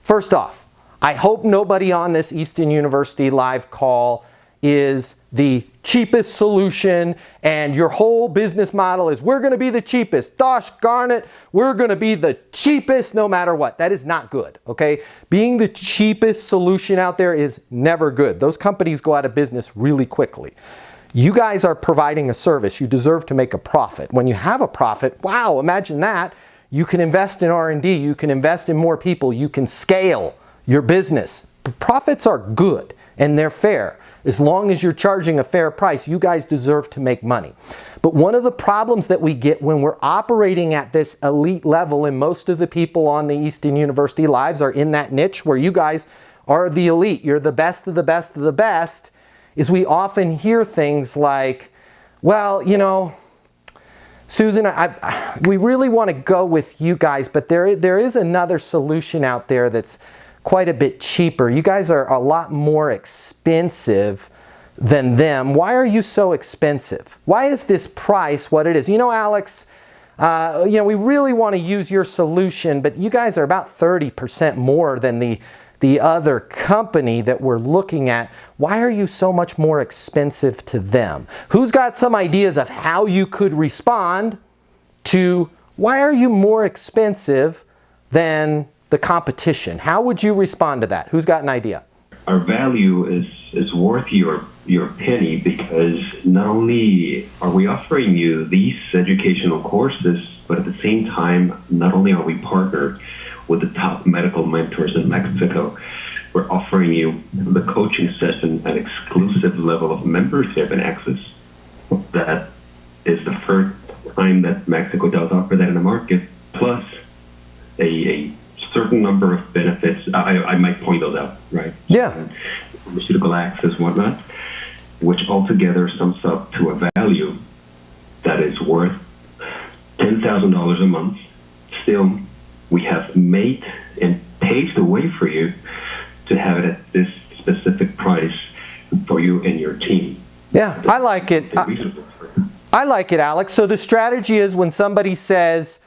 First off, I hope nobody on this Easton University live call is the cheapest solution and your whole business model is we're going to be the cheapest. Gosh darn it, we're going to be the cheapest no matter what. That is not good, okay? Being the cheapest solution out there is never good. Those companies go out of business really quickly. You guys are providing a service. You deserve to make a profit. When you have a profit, wow, imagine that. You can invest in R&D. You can invest in more people. You can scale your business. Profits are good and they're fair. As long as you're charging a fair price, you guys deserve to make money. But one of the problems that we get when we're operating at this elite level, and most of the people on the Easton University lives are in that niche where you guys are the elite, you're the best of the best of the best, is we often hear things like, well, you know, Susan, we really want to go with you guys, but there is another solution out there that's quite a bit cheaper. You guys are a lot more expensive than them. Why are you so expensive? Why is this price what it is? You know, Alex, we really want to use your solution, but you guys are about 30% more than the other company that we're looking at. Why are you so much more expensive to them? Who's got some ideas of how you could respond to why are you more expensive than the competition? How would you respond to that? Who's got an idea? Our value is worth your penny because not only are we offering you these educational courses, but at the same time, not only are we partnered with the top medical mentors in Mexico, we're offering you the coaching session at exclusive level of membership and access. That is the first time that Mexico does offer that in the market, plus a certain number of benefits. I might point those out, right? Yeah. Pharmaceutical access, whatnot, which altogether sums up to a value that is worth $10,000 a month. Still, we have made and paved the way for you to have it at this specific price for you and your team. Yeah, I like it. I like it, Alex. So the strategy is when somebody says,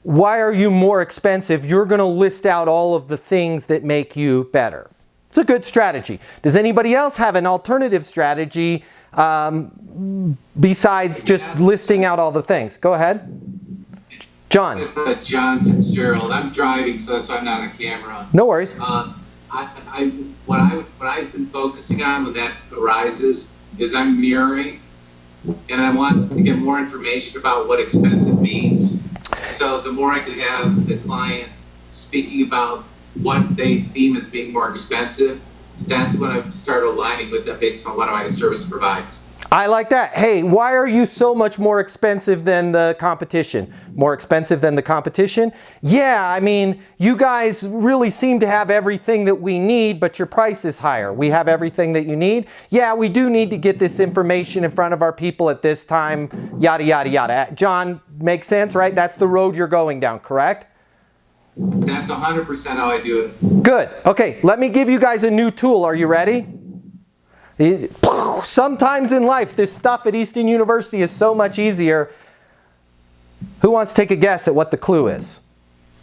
why are you more expensive? You're going to list out all of the things that make you better. It's a good strategy. Does anybody else have an alternative strategy besides just listing out all the things? Go ahead. John. John Fitzgerald. I'm driving, so that's why I'm not on camera. No worries. What I've been focusing on when that arises is I'm mirroring, and I want to get more information about what expensive means. So the more I can have the client speaking about what they deem as being more expensive, that's when I start aligning with them based on what my service provides. I like that. Hey, why are you so much more expensive than the competition? More expensive than the competition? Yeah, I mean, you guys really seem to have everything that we need, but your price is higher. We have everything that you need. Yeah, we do need to get this information in front of our people at this time, yada, yada, yada. John, makes sense, right? That's the road you're going down, correct? That's 100% how I do it. Good. Okay, let me give you guys a new tool. Are you ready? Sometimes in life, this stuff at Easton University is so much easier. Who wants to take a guess at what the clue is?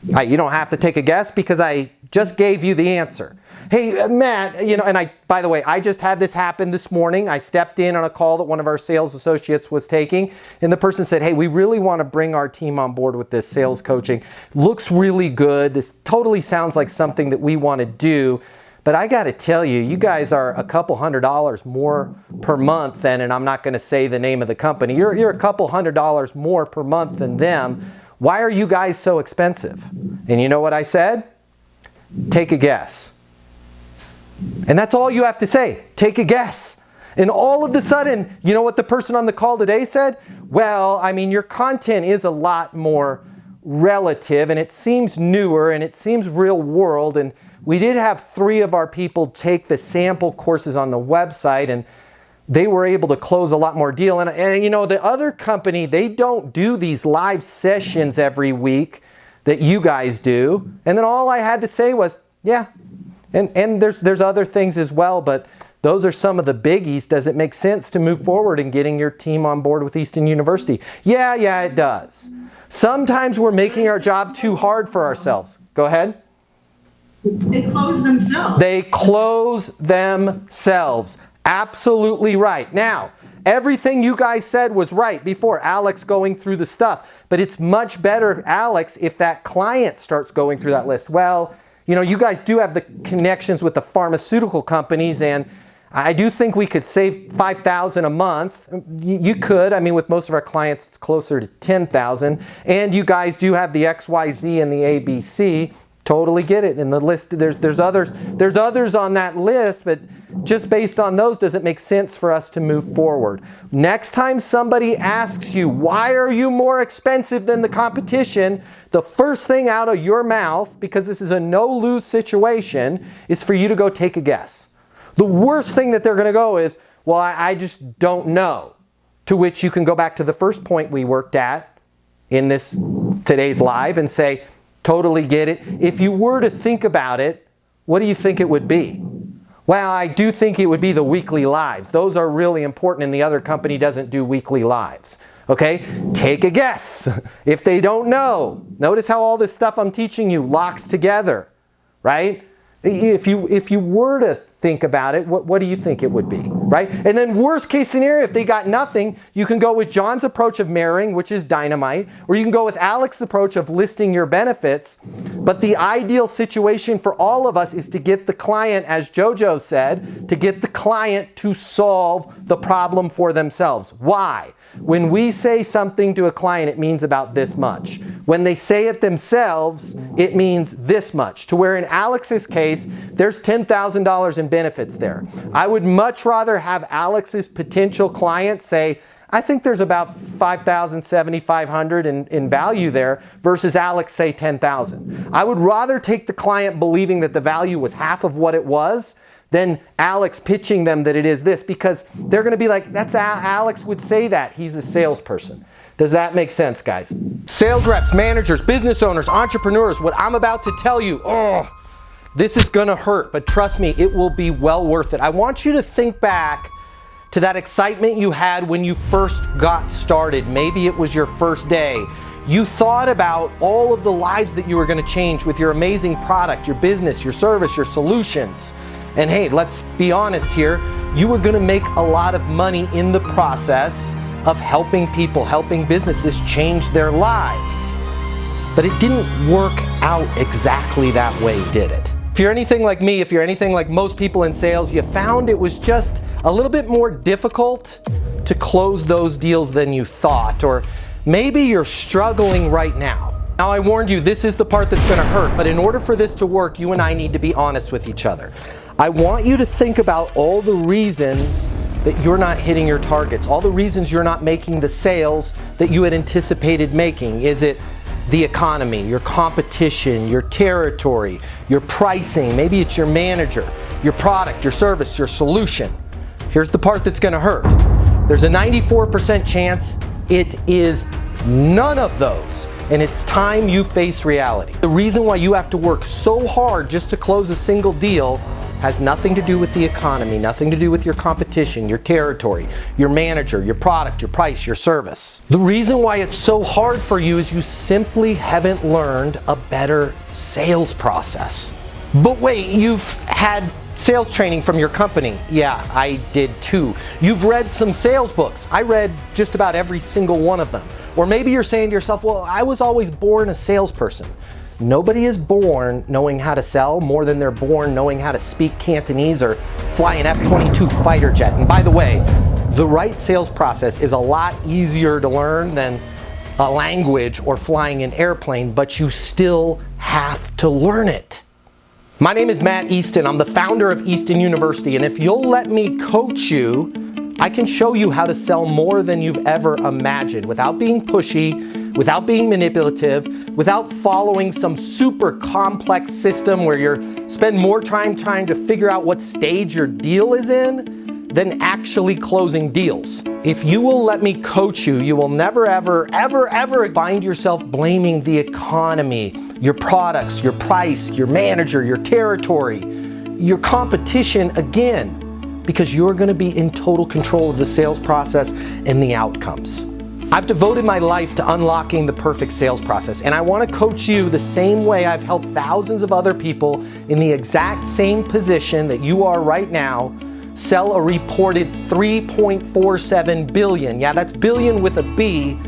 You don't have to take a guess because I just gave you the answer. Hey, Matt, and by the way, I just had this happen this morning. I stepped in on a call that one of our sales associates was taking, and the person said, hey, we really want to bring our team on board with this sales coaching. Looks really good. This totally sounds like something that we want to do. But I got to tell you, you guys are a couple $100 more per month than, and I'm not going to say the name of the company, you're a couple $100 more per month than them. Why are you guys so expensive? And you know what I said? Take a guess. And that's all you have to say. Take a guess. And all of a sudden, you know what the person on the call today said? Well, I mean, your content is a lot more relative, and it seems newer, and it seems real world, and we did have 3 of our people take the sample courses on the website, and they were able to close a lot more deal. And you know, the other company, they don't do these live sessions every week that you guys do. And then all I had to say was, yeah, and there's other things as well, but those are some of the biggies. Does it make sense to move forward in getting your team on board with Easton University? Yeah, it does. Sometimes we're making our job too hard for ourselves. Go ahead. They close themselves. They close themselves. Absolutely right. Now, everything you guys said was right before Alex going through the stuff, but it's much better, Alex, if that client starts going through that list. Well, you know, you guys do have the connections with the pharmaceutical companies, and I do think we could save $5,000 a month. You could. I mean, with most of our clients, it's closer to $10,000. And you guys do have the XYZ and the ABC. Totally get it. In the list, there's others on that list, but just based on those, does it make sense for us to move forward? Next time somebody asks you, why are you more expensive than the competition? The first thing out of your mouth, because this is a no-lose situation, is for you to go take a guess. The worst thing that they're going to go is, well, I just don't know. To which you can go back to the first point we worked at in today's live and say, totally get it. If you were to think about it, what do you think it would be? Well, I do think it would be the weekly lives. Those are really important, and the other company doesn't do weekly lives. Okay? Take a guess. If they don't know, notice how all this stuff I'm teaching you locks together, right? If you were to think about it, what do you think it would be, right? And then worst case scenario, if they got nothing, you can go with John's approach of mirroring, which is dynamite, or you can go with Alex's approach of listing your benefits. But the ideal situation for all of us is to get the client, as Jojo said, to get the client to solve the problem for themselves. Why? When we say something to a client, it means about this much. When they say it themselves, it means this much. To where in Alex's case, there's $10,000 in benefits there. I would much rather have Alex's potential client say, I think there's about $5,000, $7,500 in value there, versus Alex say $10,000. I would rather take the client believing that the value was half of what it was than Alex pitching them that it is this, because they're going to be like, that's Alex would say that. He's a salesperson. Does that make sense, guys? Sales reps, managers, business owners, entrepreneurs, what I'm about to tell you, this is going to hurt, but trust me, it will be well worth it. I want you to think back to that excitement you had when you first got started. Maybe it was your first day. You thought about all of the lives that you were going to change with your amazing product, your business, your service, your solutions. And hey, let's be honest here, you were going to make a lot of money in the process of helping people, helping businesses change their lives. But it didn't work out exactly that way, did it? If you're anything like me, if you're anything like most people in sales, you found it was just a little bit more difficult to close those deals than you thought. Or maybe you're struggling right now. Now, I warned you, this is the part that's going to hurt, but in order for this to work, you and I need to be honest with each other. I want you to think about all the reasons that you're not hitting your targets, all the reasons you're not making the sales that you had anticipated making. Is it the economy, your competition, your territory, your pricing? Maybe it's your manager, your product, your service, your solution. Here's the part that's going to hurt. There's a 94% chance it is none of those, and it's time you face reality. The reason why you have to work so hard just to close a single deal has nothing to do with the economy, nothing to do with your competition, your territory, your manager, your product, your price, your service. The reason why it's so hard for you is you simply haven't learned a better sales process. But wait, you've had sales training from your company. Yeah, I did too. You've read some sales books. I read just about every single one of them. Or maybe you're saying to yourself, well, I was always born a salesperson. Nobody is born knowing how to sell more than they're born knowing how to speak Cantonese or fly an F-22 fighter jet. And by the way, the right sales process is a lot easier to learn than a language or flying an airplane, but you still have to learn it. My name is Matt Easton. I'm the founder of Easton University, and if you'll let me coach you, I can show you how to sell more than you've ever imagined without being pushy, without being manipulative, without following some super complex system where you spend more time trying to figure out what stage your deal is in than actually closing deals. If you will let me coach you, you will never, ever, ever, ever find yourself blaming the economy, your products, your price, your manager, your territory, your competition again, because you're going to be in total control of the sales process and the outcomes. I've devoted my life to unlocking the perfect sales process, and I want to coach you the same way I've helped thousands of other people in the exact same position that you are right now sell a reported $3.47 billion, yeah, that's billion with a B,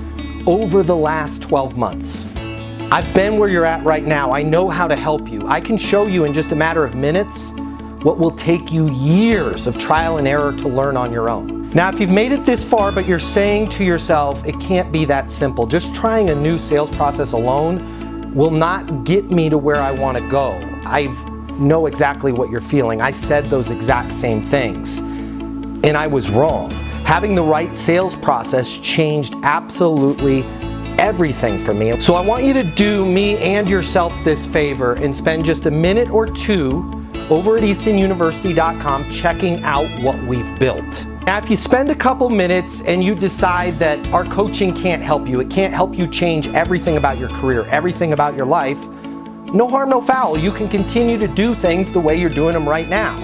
over the last 12 months. I've been where you're at right now. I know how to help you. I can show you in just a matter of minutes what will take you years of trial and error to learn on your own. Now, if you've made it this far, but you're saying to yourself, it can't be that simple, just trying a new sales process alone will not get me to where I want to go. I know exactly what you're feeling. I said those exact same things, and I was wrong. Having the right sales process changed absolutely everything for me. So I want you to do me and yourself this favor and spend just a minute or two over at eastonuniversity.com checking out what we've built. Now, if you spend a couple minutes and you decide that our coaching can't help you, it can't help you change everything about your career, everything about your life, no harm, no foul. You can continue to do things the way you're doing them right now.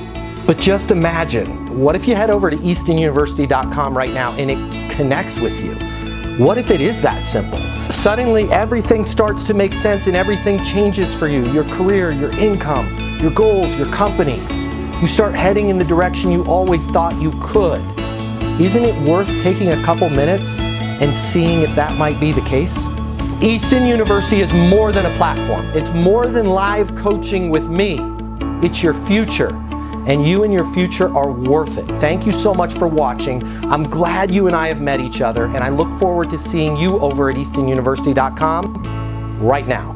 But just imagine, what if you head over to eastonuniversity.com right now and it connects with you? What if it is that simple? Suddenly everything starts to make sense and everything changes for you. Your career, your income, your goals, your company. You start heading in the direction you always thought you could. Isn't it worth taking a couple minutes and seeing if that might be the case? Easton University is more than a platform. It's more than live coaching with me. It's your future, and you and your future are worth it. Thank you so much for watching. I'm glad you and I have met each other, and I look forward to seeing you over at eastonuniversity.com right now.